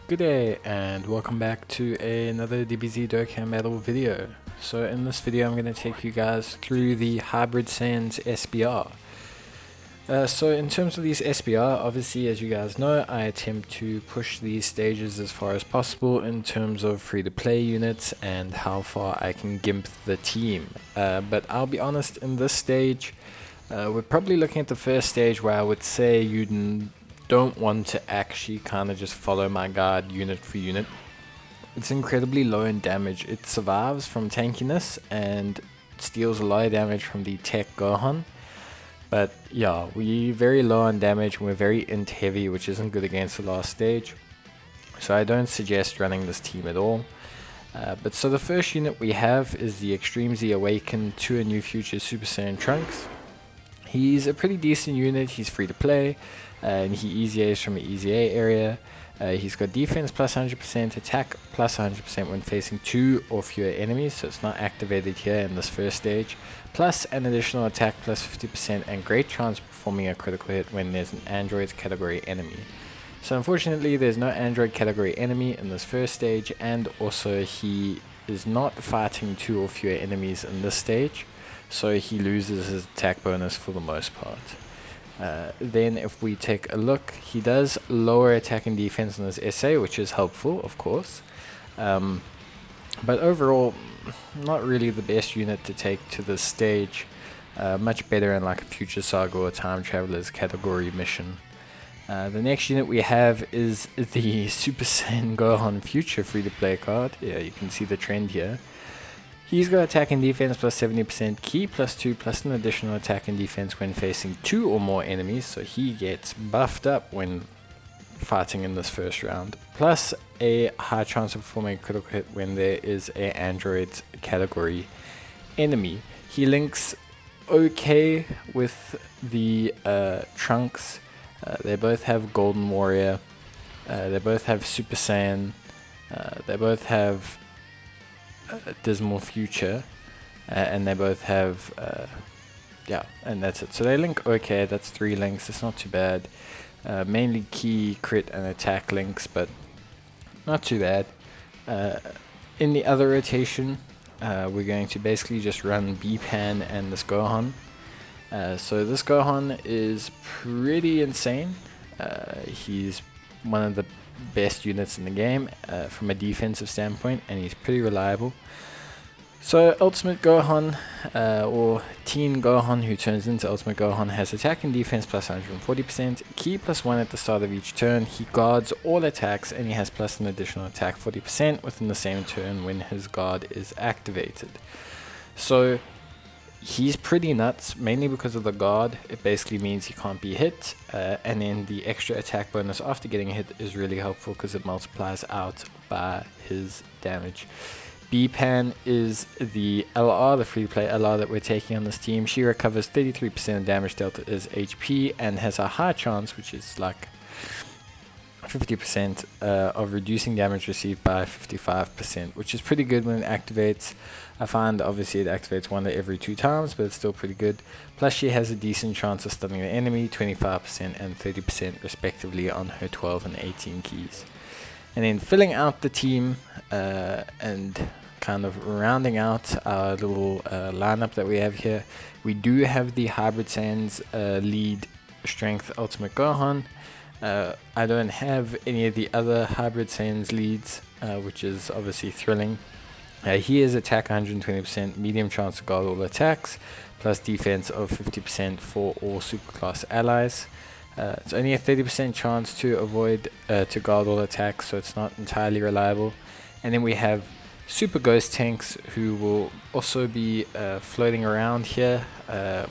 Good day and welcome back to another DBZ Dokkan Global video. So in this video I'm going to take you guys through the Hybrid Saiyans SBR. So in terms of these SBR, obviously as you guys know, I attempt to push these stages as far as possible in terms of free to play units and how far I can gimp the team. But I'll be honest, in this stage, we're probably looking at the first stage where I would say you don't want to actually kind of just follow my guide unit for unit. It's incredibly low in damage. It survives from tankiness and steals a lot of damage from the tech Gohan. But yeah, we're very low on damage and we're very int heavy, which isn't good against the last stage. So I don't suggest running this team at all. But so the first unit we have is the Extreme Z Awakened to a New Future Super Saiyan Trunks. He's a pretty decent unit, he's free to play, and he easy A's from an easy A area. He's got defense plus 100%, attack plus 100% when facing 2 or fewer enemies, so it's not activated here in this first stage, plus an additional attack plus 50% and great chance of performing a critical hit when there's an android category enemy. So unfortunately there's no android category enemy in this first stage, and also he is not fighting 2 or fewer enemies in this stage, so he loses his attack bonus for the most part. Then if we take a look, he does lower attack and defense in his SA, which is helpful, of course. But overall, not really the best unit to take to this stage. Much better in like a Future Saga or Time Travelers category mission. The next unit we have is the Super Saiyan Gohan Future free-to-play card. Yeah, you can see the trend here. He's got attack and defense plus 70%, ki plus 2 plus an additional attack and defense when facing 2 or more enemies, so he gets buffed up when fighting in this first round, plus a high chance of performing a critical hit when there is a android category enemy. He links okay with the Trunks. They both have Golden Warrior, they both have Super Saiyan, they both have Dismal Future, and they both have yeah, and that's it. So they link okay, that's 3 links, it's not too bad. Mainly key, crit and attack links, but not too bad. In the other rotation, we're going to basically just run B-Pan and this Gohan. So this Gohan is pretty insane. He's one of the best units in the game from a defensive standpoint, and he's pretty reliable. So Ultimate Gohan, or Teen Gohan who turns into Ultimate Gohan, has attack and defense plus 140%, ki plus 1 at the start of each turn, he guards all attacks, and he has plus an additional attack 40% within the same turn when his guard is activated. So he's pretty nuts, mainly because of the guard. It basically means he can't be hit, and then the extra attack bonus after getting hit is really helpful because it multiplies out by his damage. B-Pan is the LR, the free-to-play LR that we're taking on this team. She recovers 33% of damage dealt to his HP and has a high chance, which is like 50%, of reducing damage received by 55%, which is pretty good when it activates. I find obviously it activates 1 every 2 times, but it's still pretty good. Plus she has a decent chance of stunning the enemy, 25% and 30% respectively on her 12 and 18 keys. And then filling out the team and kind of rounding out our little lineup that we have here, we do have the Hybrid Saiyans lead Strength Ultimate Gohan. I don't have any of the other Hybrid Saiyans leads, which is obviously thrilling. He is attack 120%, medium chance to guard all attacks, plus defense of 50% for all superclass allies. It's only a 30% chance to avoid to guard all attacks, so it's not entirely reliable. And then we have Super Ghost Tanks, who will also be floating around here,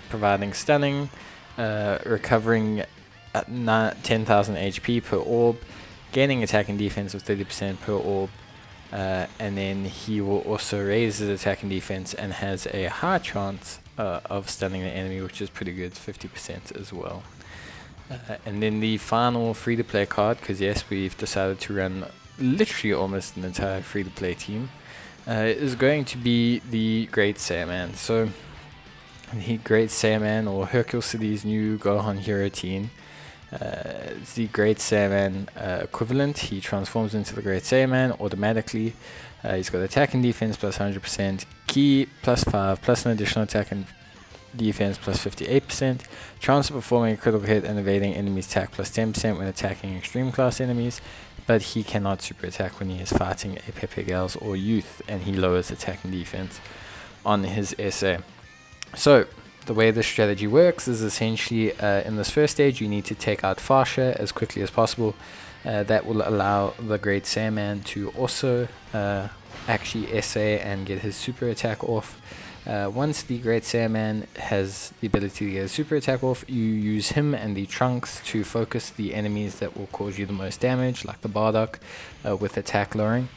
providing stunning, recovering at 10,000 HP per orb, gaining attack and defense of 30% per orb, and then he will also raise his attack and defense and has a high chance of stunning the enemy, which is pretty good, 50% as well. And then the final free-to-play card, because yes, we've decided to run literally almost an entire free-to-play team, is going to be the Great Saiyaman. So the Great Saiyaman, or Hercule City's new Gohan Hero team, It's the Great Saiyan equivalent. He transforms into the Great Saiyan automatically. He's got attack and defense plus 100%, ki plus 5, plus an additional attack and defense plus 58%, chance of performing a critical hit and evading enemies attack plus 10% when attacking extreme class enemies, but he cannot super attack when he is fighting a Pepe Gals or youth, and he lowers attack and defense on his SA. So the way this strategy works is essentially in this first stage you need to take out Fasha as quickly as possible. That will allow the Great Saiyan to also actually SA and get his super attack off. Once the Great Saiyan has the ability to get a super attack off, you use him and the Trunks to focus the enemies that will cause you the most damage, like the Bardock, with attack lowering.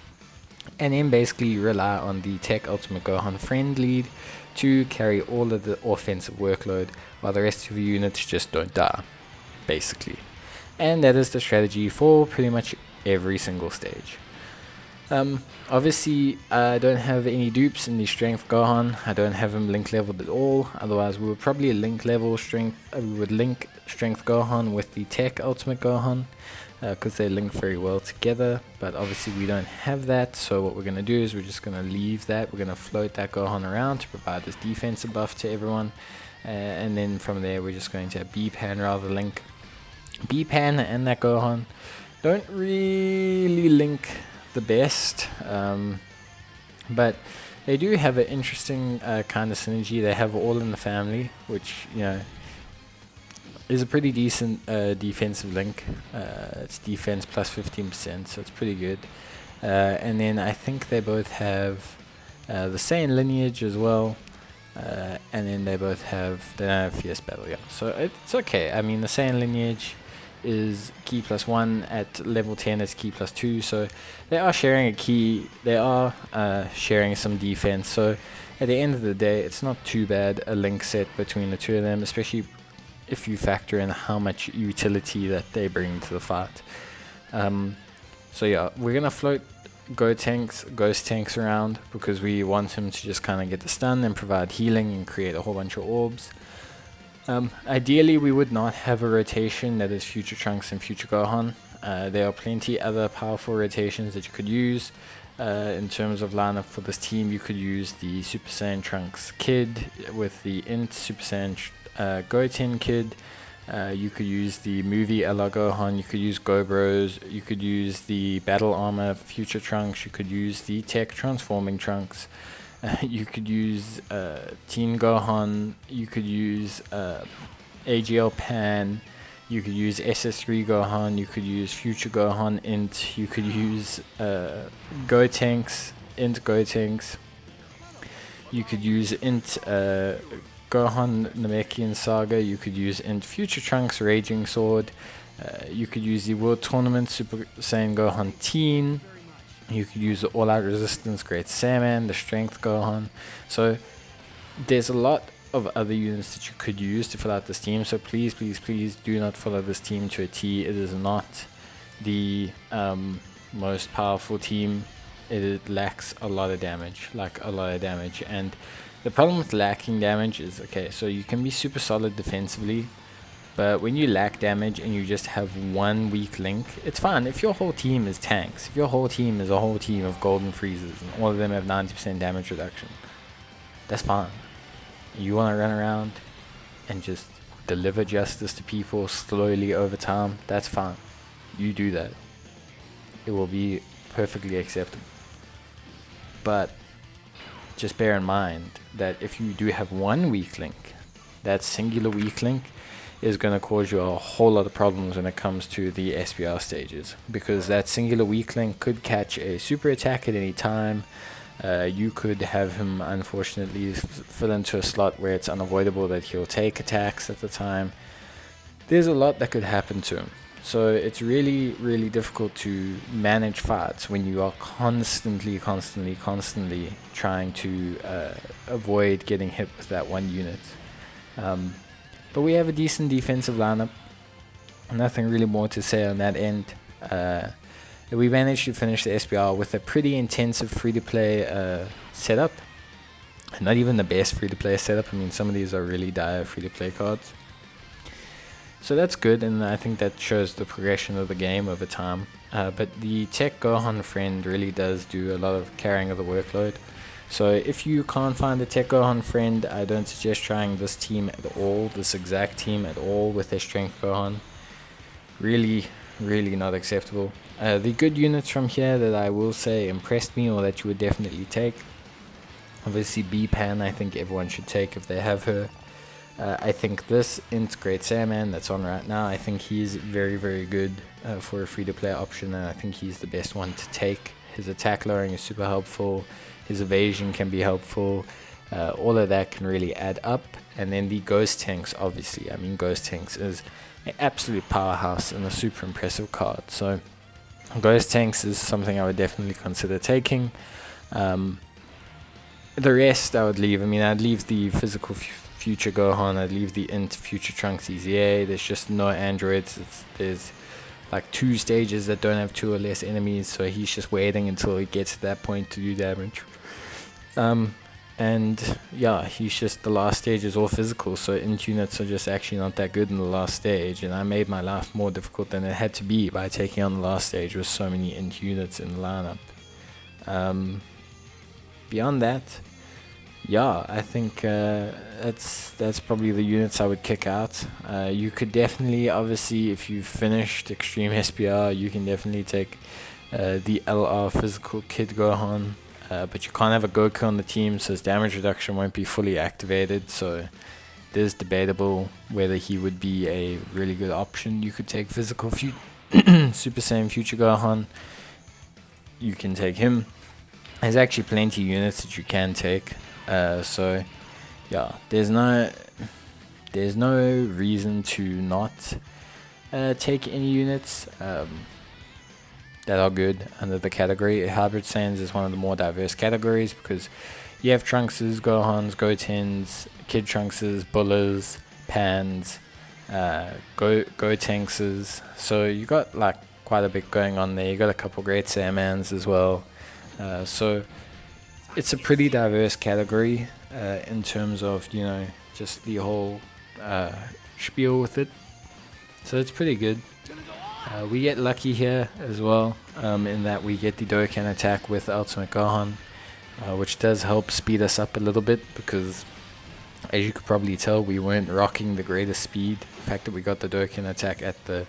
And then basically you rely on the Tech Ultimate Gohan friend lead to carry all of the offensive workload, while the rest of your units just don't die, basically. And that is the strategy for pretty much every single stage. Obviously I don't have any dupes in the Strength Gohan. I don't have him link leveled at all, otherwise we would probably link Strength Gohan with the Tech Ultimate Gohan, because they link very well together, but obviously we don't have that. So what we're going to do is we're just going to leave that. We're going to float that Gohan around to provide this defensive buff to everyone, and then from there we're just going to have B-Pan rather link. B-Pan and that Gohan don't really link the best, but they do have an interesting kind of synergy. They have all in the family, which, you know, is a pretty decent defensive link. It's defense plus 15%, so it's pretty good. And then I think they both have the same lineage as well, and then they both have fierce battle. Yeah, so it's okay. I mean, the same lineage is ki plus 1, at level 10 it's ki plus 2, so they are sharing a ki, they are sharing some defense, so at the end of the day it's not too bad a link set between the two of them, especially if you factor in how much utility that they bring to the fight. So yeah, we're gonna float ghost tanks around because we want him to just kind of get the stun and provide healing and create a whole bunch of orbs. Ideally we would not have a rotation that is Future Trunks and Future Gohan. There are plenty other powerful rotations that you could use. In terms of lineup for this team, you could use the Super Saiyan Trunks Kid with the Int Super Saiyan Goten Kid. You could use the movie Ella Gohan, you could use Gobros, you could use the Battle Armor Future Trunks, you could use the Tech Transforming Trunks. You could use Teen Gohan, you could use AGL Pan, you could use SS3 Gohan, you could use Future Gohan Int, you could use Gotenks, Int Gotenks, you could use Int Gohan Namekian Saga, you could use Int Future Trunks Raging Sword, you could use the World Tournament Super Saiyan Gohan Teen, you could use the All Out Resistance Great Saiyan, the Strength Gohan. So there's a lot of other units that you could use to fill out this team, so please do not follow this team to a T. It is not the most powerful team. It lacks a lot of damage, and the problem with lacking damage is, okay, so you can be super solid defensively, but when you lack damage and you just have one weak link, it's fine if your whole team is tanks, if your whole team is a whole team of golden freezes and all of them have 90% damage reduction, that's fine. You want to run around and just deliver justice to people slowly over time, that's fine. You do that. It will be perfectly acceptable. But just bear in mind that if you do have one weak link, that singular weak link is going to cause you a whole lot of problems when it comes to the SBR stages, because that singular weak link could catch a super attack at any time. You could have him unfortunately fill into a slot where it's unavoidable that he'll take attacks at the time. There's a lot that could happen to him, so it's really difficult to manage fights when you are constantly trying to avoid getting hit with that one unit. But we have a decent defensive lineup. Nothing really more to say on that end. We managed to finish the SBR with a pretty intensive free-to-play setup. Not even the best free-to-play setup. I mean, some of these are really dire free-to-play cards. So that's good, and I think that shows the progression of the game over time. But the Tech Gohan friend really does do a lot of carrying of the workload. So if you can't find a Tech Gohan friend, I don't suggest trying this team at all, this exact team at all with their Strength Gohan. Really not acceptable. The good units from here that I will say impressed me, or that you would definitely take. Obviously B-Pan, I think everyone should take if they have her. I think this Great Saiyaman that's on right now, I think he's very good for a free-to-play option, and I think he's the best one to take. His attack lowering is super helpful, his evasion can be helpful, all of that can really add up. And then the Ghost Tanks, obviously, I mean Ghost Tanks is an absolute powerhouse and a super impressive card. So Ghost Tanks is something I would definitely consider taking. The rest I would leave. I mean, I'd leave the physical Future Gohan, I'd leave the Int Future Trunks EZA. There's just no androids. There's like 2 stages that don't have 2 or less enemies, so he's just waiting until he gets to that point to do damage. And yeah, he's just, the last stage is all physical, so Int units are just actually not that good in the last stage, and I made my life more difficult than it had to be by taking on the last stage with so many Int units in the lineup. Beyond that, yeah, I think that's probably the units I would kick out. You could definitely, obviously, if you've finished Extreme SPR, you can definitely take the LR Physical Kid Gohan, but you can't have a Goku on the team, so his damage reduction won't be fully activated, so it is debatable whether he would be a really good option. You could take Physical Super Saiyan Future Gohan, you can take him. There's actually plenty of units that you can take. So yeah, there's no reason to not take any units that are good under the category. Hybrid Saiyans is one of the more diverse categories because you have Trunkses, Gohans, Gotens, Kid Trunkses, Bullers, Pans, Gotankses. So you got like quite a bit going on there. You got a couple Great Saiyamans as well. So it's a pretty diverse category in terms of, you know, just the whole spiel with it. So it's pretty good. We get lucky here as well, in that we get the Dokkan attack with Ultimate Gohan, which does help speed us up a little bit because, as you could probably tell, we weren't rocking the greatest speed. The fact that we got the Dokkan attack at the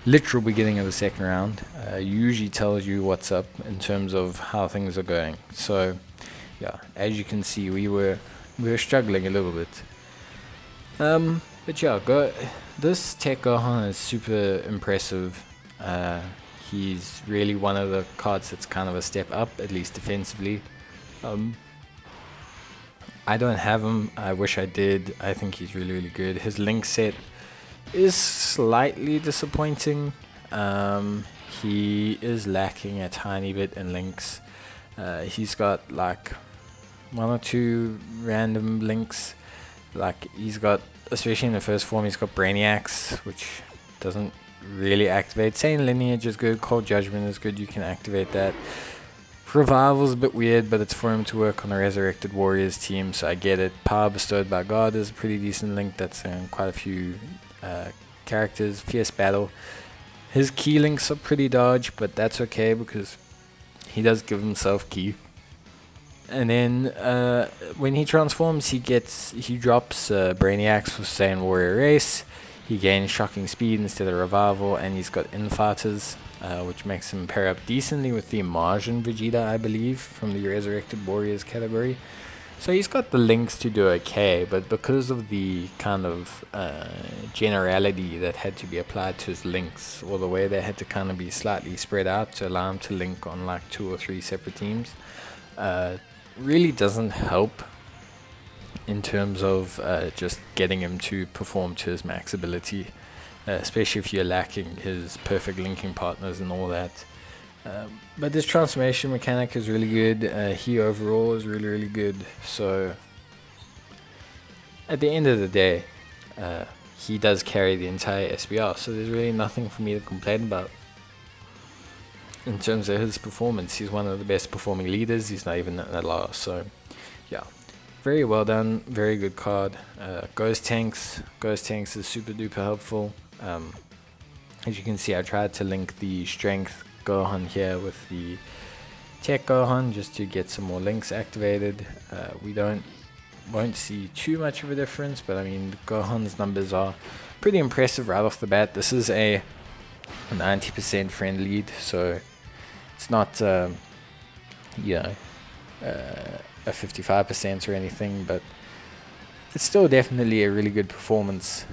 literal beginning of the second round usually tells you what's up in terms of how things are going. So yeah, as you can see, we were struggling a little bit. But yeah, this Tech Gohan is super impressive. He's really one of the cards that's kind of a step up, at least defensively. I don't have him. I wish I did. I think he's really good. His Link set is slightly disappointing. He is lacking a tiny bit in links. He's got like 1 or 2 random links. Like he's got, especially in the first form, he's got Brainiacs, which doesn't really activate. Saiyan Lineage is good, Cold Judgment is good, you can activate that. Revival's a bit weird, but it's for him to work on the Resurrected Warriors team, so I get it. Power Bestowed by God is a pretty decent link that's in quite a few characters. Fierce Battle. His key links are pretty dodge, but that's okay because he does give himself key. And then when he transforms, he drops Brainiacs for Saiyan Warrior Race. He gains Shocking Speed instead of Revival, and he's got Infighters, which makes him pair up decently with the Martian Vegeta, I believe, from the Resurrected Warriors category. So he's got the links to do okay, but because of the kind of generality that had to be applied to his links, or the way they had to kind of be slightly spread out to allow him to link on like 2 or 3 separate teams, really doesn't help in terms of just getting him to perform to his max ability, especially if you're lacking his perfect linking partners and all that. But this transformation mechanic is really good. He overall is really good. So at the end of the day, he does carry the entire SBR, so there's really nothing for me to complain about. In terms of his performance, he's one of the best performing leaders. He's not even at LR, so yeah, very well done, very good card. Ghost Tanks is super duper helpful. As you can see, I tried to link the Strength Gohan here with the Tech Gohan just to get some more links activated. We won't see too much of a difference, but I mean, Gohan's numbers are pretty impressive right off the bat. This is a 90% friend lead, so it's not a 55% or anything, but it's still definitely a really good performance,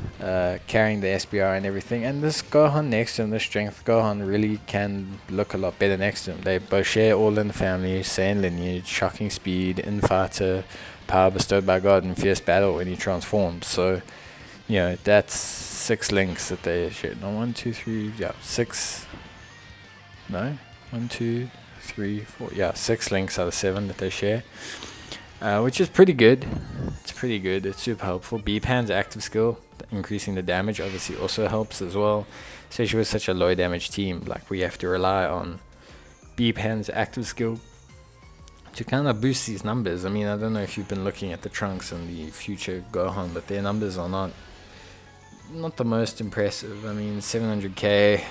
carrying the SBR and everything. And this Gohan next to him, the Strength Gohan, really can look a lot better next to him. They both share all in the family, same lineage, shocking speed, infighter, power bestowed by God, and fierce battle when he transforms. So, you know, that's 6 links that they share. No, 1, 2, 3, yeah, 6. No, 1, 2, 3, 4. Yeah, 6 links out of 7 that they share, which is pretty good. It's pretty good. It's super helpful. B-Pan's active skill, increasing the damage, obviously also helps as well, especially with such a low damage team. Like, we have to rely on B-Pan's active skill to kind of boost these numbers. I mean, I don't know if you've been looking at the Trunks and the future Gohan, but their numbers are not the most impressive. I mean, 700k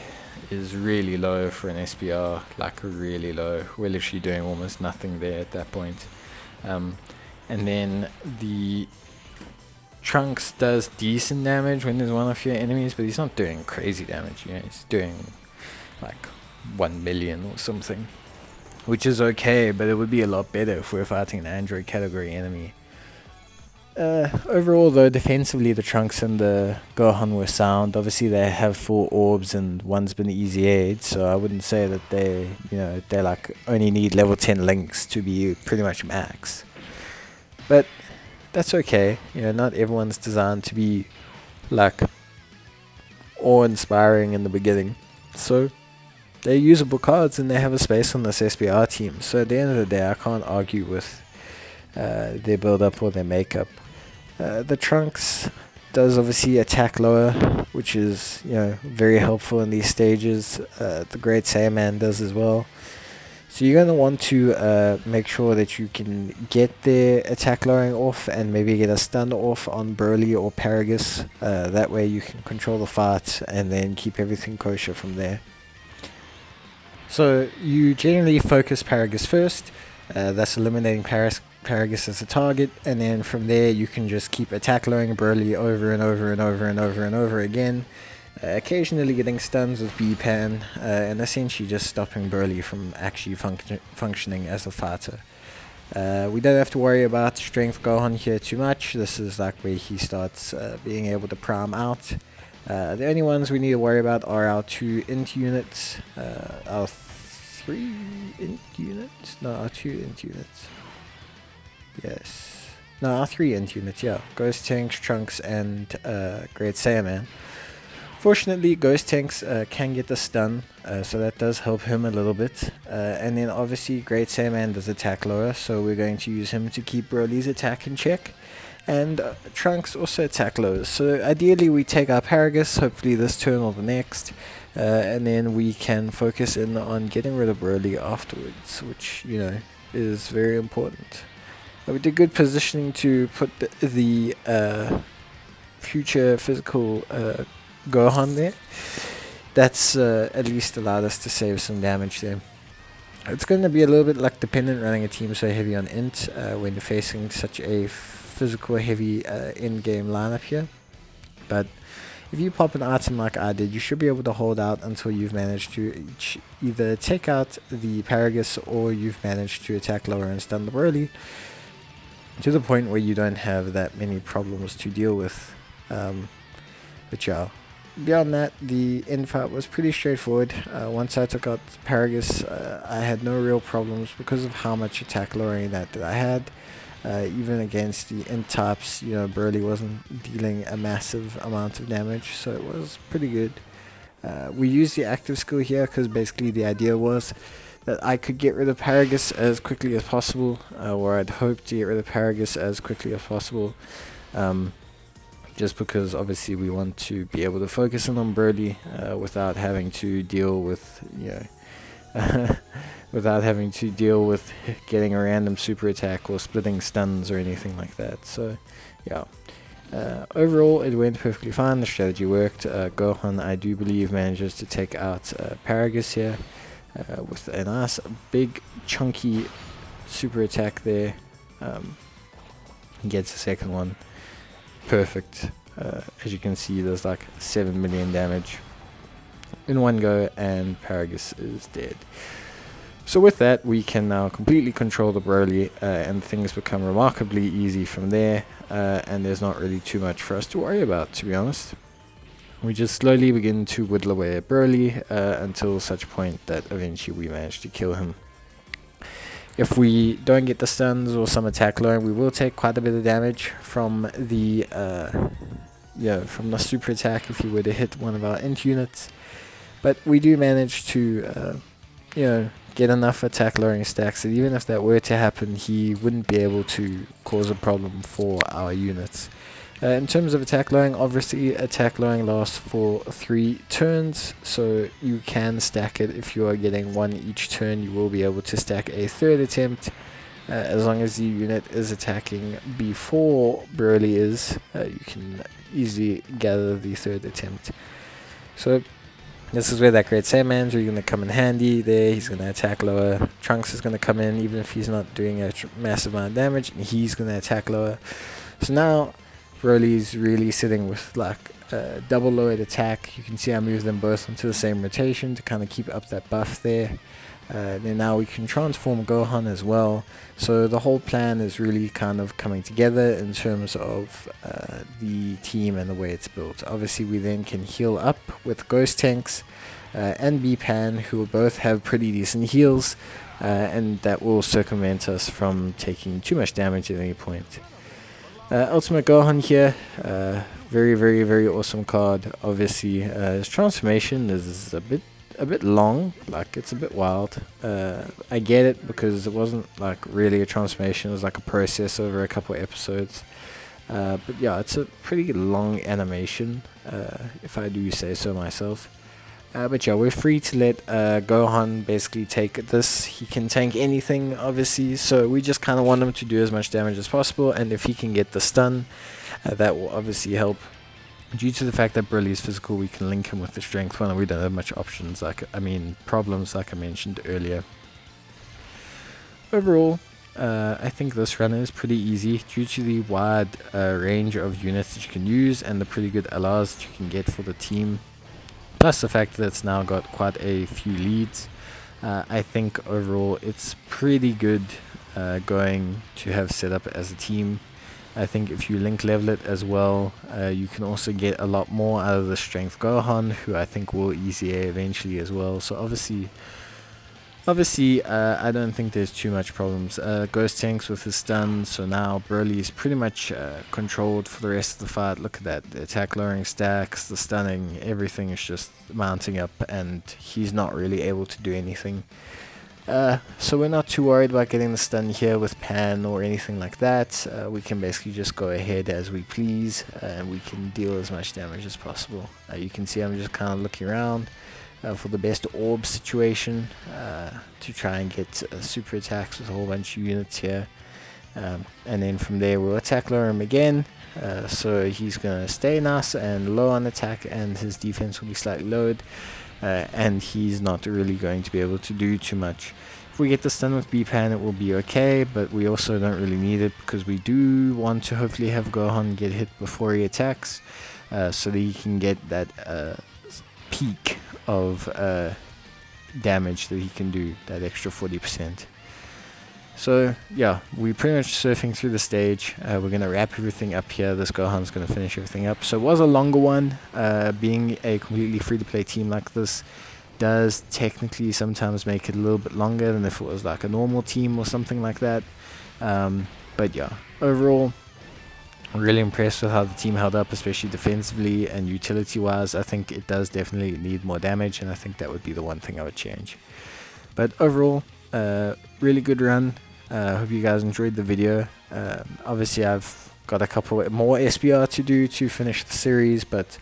is really low for an SBR, like really low. We're literally doing almost nothing there at that point. And then the Trunks does decent damage when there's one of your enemies, but he's not doing crazy damage. You know, he's doing like 1 million or something, which is okay, but it would be a lot better if we're fighting an Android category enemy. Overall though, defensively the Trunks and the Gohan were sound. Obviously they have 4 orbs and one's been easy aid, so I wouldn't say that they like only need level 10 links to be pretty much max. But that's okay. You know, not everyone's designed to be like awe-inspiring in the beginning. So they're usable cards and they have a space on this SBR team. So at the end of the day, I can't argue with their build-up or their makeup. The Trunks does obviously attack lower, which is, you know, very helpful in these stages. The Great Saiyan does as well. So you're going to want to make sure that you can get their attack lowering off and maybe get a stun off on Broly or Paragus. That way you can control the fight and then keep everything kosher from there. So you generally focus Paragus first. That's eliminating Paragus as a target, and then from there you can just keep attack lowering Broly over and over and over and over and over again, occasionally getting stuns with B-Pan, and essentially just stopping Broly from actually functioning as a fighter. We don't have to worry about Strength Gohan here too much. This is like where he starts being able to prime out. The only ones we need to worry about are our 2 int units, our 3 int units, no, our 2 int units. Yes. No, our 3 int units, yeah. Ghost Tanks, Trunks, and Great Saiyan. Fortunately, Ghost Tanks can get the stun, so that does help him a little bit. And then obviously Great Saiyan does attack lower, so we're going to use him to keep Broly's attack in check. And Trunks also attack lows. So ideally we take our Paragus, hopefully this turn or the next, and then we can focus in on getting rid of Broly afterwards, which, you know, is very important. We did good positioning to put the future physical Gohan there. That's at least allowed us to save some damage there. It's going to be a little bit luck dependent running a team so heavy on int when facing such a physical heavy in-game lineup here. But if you pop an item like I did, you should be able to hold out until you've managed to either take out the Paragus or you've managed to attack lower and stun the Broly, to the point where you don't have that many problems to deal with. But yeah, beyond that, the end fight was pretty straightforward. Once I took out Paragus, I had no real problems because of how much attack lowering that I had. Even against the int types, you know, Broly wasn't dealing a massive amount of damage, so it was pretty good. We used the active skill here because basically the idea was that I could get rid of Paragus as quickly as possible, or I'd hope to get rid of Paragus as quickly as possible, just because obviously we want to be able to focus in on Broly without having to deal with, you without having to deal with getting a random super attack or splitting stuns or anything like that. So yeah, overall it went perfectly fine. The strategy worked. Gohan, I do believe, manages to take out Paragus here with a nice big chunky super attack there. He gets a second one. Perfect. As you can see, there's like 7 million damage in one go, and Paragus is dead. So with that, we can now completely control the Broly, and things become remarkably easy from there, and there's not really too much for us to worry about, to be honest. We just slowly begin to whittle away at Broly until such point that eventually we manage to kill him. If we don't get the stuns or some attack alone, we will take quite a bit of damage from the super attack if he were to hit one of our int units. But we do manage to get enough attack lowering stacks that even if that were to happen, he wouldn't be able to cause a problem for our units. In terms of attack lowering, obviously attack lowering lasts for 3 turns, so you can stack it. If you are getting 1 each turn, you will be able to stack a 3rd attempt, as long as the unit is attacking before Broly is. You can easily gather the 3rd attempt. So this is where that Great Saiyaman's really going to come in handy. There, he's going to attack lower. Trunks is going to come in, even if he's not doing a massive amount of damage, and he's going to attack lower. So now Broly's really sitting with like double lowered attack. You can see I moved them both into the same rotation to kind of keep up that buff there. Then now we can transform Gohan as well. So the whole plan is really kind of coming together in terms of the team and the way it's built. Obviously we then can heal up with Ghost Tanks and B-Pan, who both have pretty decent heals, and that will circumvent us from taking too much damage at any point. Ultimate Gohan here, very, very, very awesome card. Obviously, his transformation is a bit long, like it's a bit wild. I get it because it wasn't like really a transformation; it was like a process over a couple of episodes. But yeah, it's a pretty long animation, if I do say so myself. But yeah, we're free to let Gohan basically take this. He can tank anything, obviously, so we just kind of want him to do as much damage as possible, and if he can get the stun, that will obviously help. Due to the fact that Broly is physical, we can link him with the strength one, and we don't have much options, problems like I mentioned earlier. Overall, I think this run is pretty easy due to the wide range of units that you can use and the pretty good LRs that you can get for the team. Plus the fact that it's now got quite a few leads. I think overall it's pretty good going to have set up as a team. I think if you link level it as well, you can also get a lot more out of the strength Gohan, who I think will easy A eventually as well. So obviously I don't think there's too much problems. Ghost Tanks with his stun, so now Broly is pretty much controlled for the rest of the fight. Look at that, the attack lowering stacks, the stunning, everything is just mounting up, and he's not really able to do anything. So we're not too worried about getting the stun here with Pan or anything like that. We can basically just go ahead as we please, and we can deal as much damage as possible. You can see I'm just kind of looking around for the best orb situation to try and get super attacks with a whole bunch of units here, and then from there we'll attack lower him again, so he's gonna stay nice and low on attack, and his defense will be slightly lowered, and he's not really going to be able to do too much. If we get the stun with B-Pan, it will be okay, but we also don't really need it because we do want to hopefully have Gohan get hit before he attacks, so that he can get that peak of damage that he can do, that extra 40%. So yeah, we're pretty much surfing through the stage. We're going to wrap everything up here. This Gohan's going to finish everything up. So it was a longer one. Being a completely free-to-play team like this does technically sometimes make it a little bit longer than if it was like a normal team or something like that. But yeah, overall, I'm really impressed with how the team held up, especially defensively and utility-wise. I think it does definitely need more damage, and I think that would be the one thing I would change. But overall, really good run. Hope you guys enjoyed the video. Obviously, I've got a couple more SBR to do to finish the series, but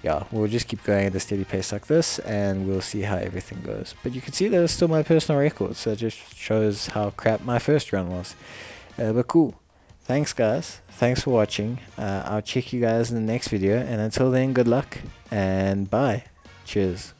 yeah, we'll just keep going at a steady pace like this, and we'll see how everything goes. But you can see that it's still my personal record, so it just shows how crap my first run was. But cool. Thanks guys, thanks for watching. I'll check you guys in the next video, and until then, good luck and bye. Cheers.